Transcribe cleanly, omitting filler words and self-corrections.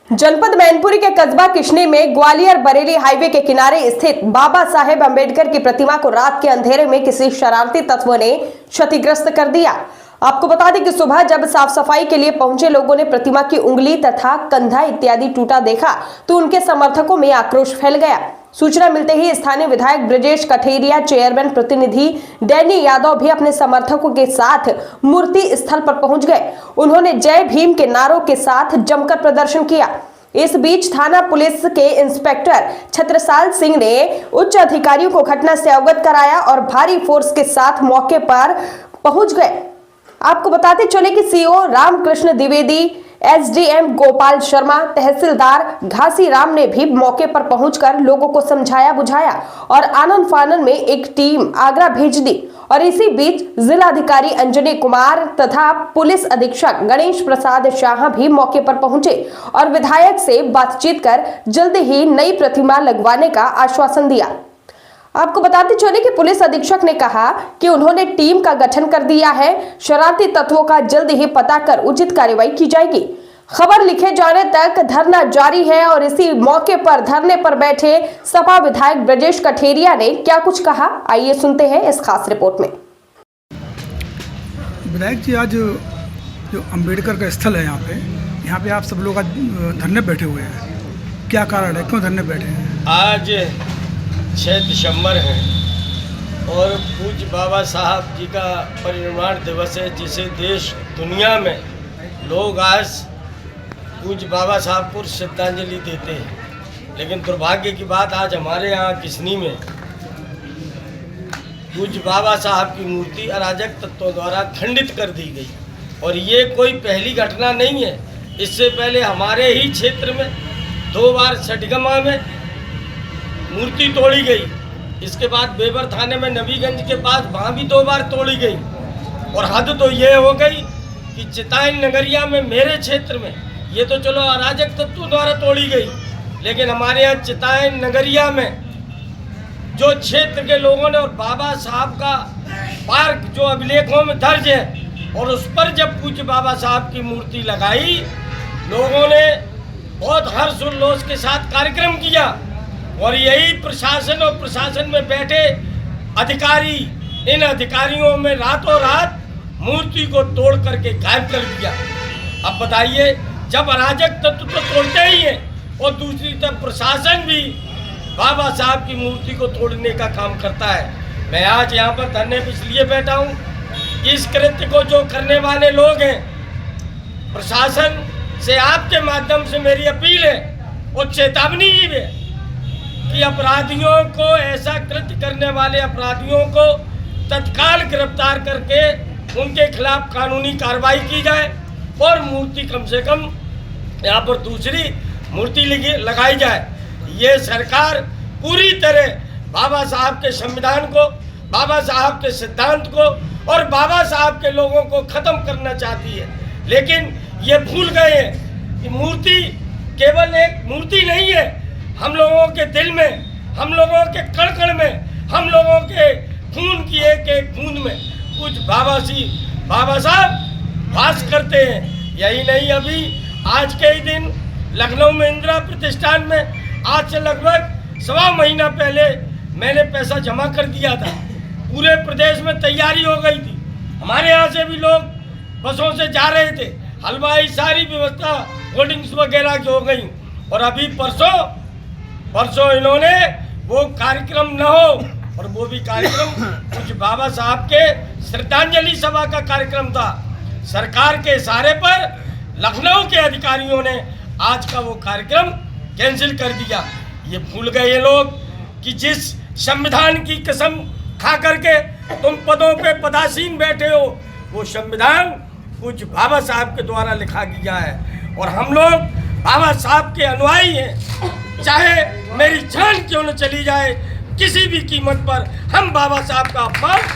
जनपद मैनपुरी के कस्बा किशनी में ग्वालियर बरेली हाईवे के किनारे स्थित बाबा साहेब अंबेडकर की प्रतिमा को रात के अंधेरे में किसी शरारती तत्व ने क्षतिग्रस्त कर दिया। आपको बता दें कि सुबह जब साफ सफाई के लिए पहुंचे लोगों ने प्रतिमा की उंगली तथा कंधा इत्यादि टूटा देखा तो उनके समर्थकों में आक्रोश फैल गया। सूचना मिलते ही स्थानीय विधायक ब्रजेश कठेरिया, चेयरमैन प्रतिनिधि डैनी यादव भी अपने समर्थकों के साथ मूर्ति स्थल पर पहुंच गए। उन्होंने जय भीम के नारों के साथ जमकर प्रदर्शन किया। इस बीच थाना पुलिस के इंस्पेक्टर छत्रसाल सिंह ने उच्च अधिकारियों को घटना से अवगत कराया और भारी फोर्स के साथ मौके पर पहुंच गए। आपको बताते चले कि सीओ रामकृष्ण द्विवेदी, एसडीएम गोपाल शर्मा, तहसीलदार घासी राम ने भी मौके पर पहुंचकर लोगों को समझाया बुझाया और आनंद फानन में एक टीम आगरा भेज दी। और इसी बीच जिलाधिकारी अंजनी कुमार तथा पुलिस अधीक्षक गणेश प्रसाद शाह भी मौके पर पहुंचे और विधायक से बातचीत कर जल्द ही नई प्रतिमा लगवाने का आश्वासन दिया। आपको बताते चले कि पुलिस अधीक्षक ने कहा कि उन्होंने टीम का गठन कर दिया है। शरारती तत्वों का जल्द ही पता कर उचित कार्रवाई की जाएगी। खबर लिखे जाने तक धरना जारी है और इसी मौके पर धरने पर बैठे सपा विधायक ब्रजेश कठेरिया ने क्या कुछ कहा, आइए सुनते हैं इस खास रिपोर्ट में। विधायक जी, आज जो अंबेडकर का स्थल है यहाँ पे आप सब लोग आज धरने बैठे हुए हैं, क्या कारण है, क्यों धरने बैठे हैं? आज 6 दिसंबर है और पूज्य बाबा साहब जी का परिनिर्वाण दिवस है, जिसे देश दुनिया में लोग आज पूज्य बाबा साहब को श्रद्धांजलि देते हैं। लेकिन दुर्भाग्य की बात, आज हमारे यहाँ किशनी में पूज्य बाबा साहब की मूर्ति अराजक तत्वों द्वारा खंडित कर दी गई और ये कोई पहली घटना नहीं है। इससे पहले हमारे ही क्षेत्र में 2 बार सटगमा में मूर्ति तोड़ी गई। इसके बाद बेबर थाने में नबीगंज के पास वहाँ भी 2 बार तोड़ी गई। और हद तो ये हो गई कि चिताइन नगरिया में, मेरे क्षेत्र में, ये तो चलो अराजक तत्वों द्वारा तोड़ी गई, लेकिन हमारे यहाँ चिताइन नगरिया में जो क्षेत्र के लोगों ने और बाबा साहब का पार्क जो अभिलेखों में दर्ज है, और उस पर जब पूज्य बाबा साहब की मूर्ति लगाई, लोगों ने बहुत हर्षोल्लास के साथ कार्यक्रम किया। और यही प्रशासन और प्रशासन में बैठे अधिकारी, इन अधिकारियों में रातों रात मूर्ति को तोड़ करके गायब कर दिया। अब बताइए, जब अराजक तत्व तो तोड़ते ही हैं और दूसरी तरफ प्रशासन भी बाबा साहब की मूर्ति को तोड़ने का काम करता है। मैं आज यहाँ पर धरने पर इसलिए बैठा हूँ, इस कृत्य को जो करने वाले लोग हैं, प्रशासन से आपके माध्यम से मेरी अपील है और चेतावनी ही है कि अपराधियों को, ऐसा कृत्य करने वाले अपराधियों को तत्काल गिरफ्तार करके उनके खिलाफ कानूनी कार्रवाई की जाए और मूर्ति कम से कम यहाँ पर दूसरी मूर्ति लगाई जाए। ये सरकार पूरी तरह बाबा साहब के संविधान को, बाबा साहब के सिद्धांत को और बाबा साहब के लोगों को ख़त्म करना चाहती है, लेकिन ये भूल गए हैं कि मूर्ति केवल एक मूर्ति नहीं है। हम लोगों के दिल में, हम लोगों के कण-कण में, हम लोगों के खून की एक बूंद में कुछ बाबा साहब वास करते हैं। यही नहीं, अभी आज के ही दिन लखनऊ में इंदिरा प्रतिष्ठान में आज से लगभग 1.25 महीना पहले मैंने पैसा जमा कर दिया था। पूरे प्रदेश में तैयारी हो गई थी, हमारे यहाँ से भी लोग बसों से जा रहे थे, हलवाई सारी व्यवस्था होर्डिंग्स वगैरह की हो गई। और अभी परसों इन्होंने वो कार्यक्रम न हो, और वो भी कार्यक्रम कुछ बाबा साहब के श्रद्धांजलि सभा का कार्यक्रम था। सरकार के इशारे पर लखनऊ के अधिकारियों ने आज का वो कार्यक्रम कैंसिल कर दिया। ये भूल गए ये लोग कि जिस संविधान की कसम खा करके तुम पदों पे पदासीन बैठे हो, वो संविधान कुछ बाबा साहब के द्वारा लिखा गया है और हम लोग बाबा साहब के अनुयायी हैं। चाहे मेरी जान क्यों न चली जाए, किसी भी कीमत पर हम बाबा साहब का अपमान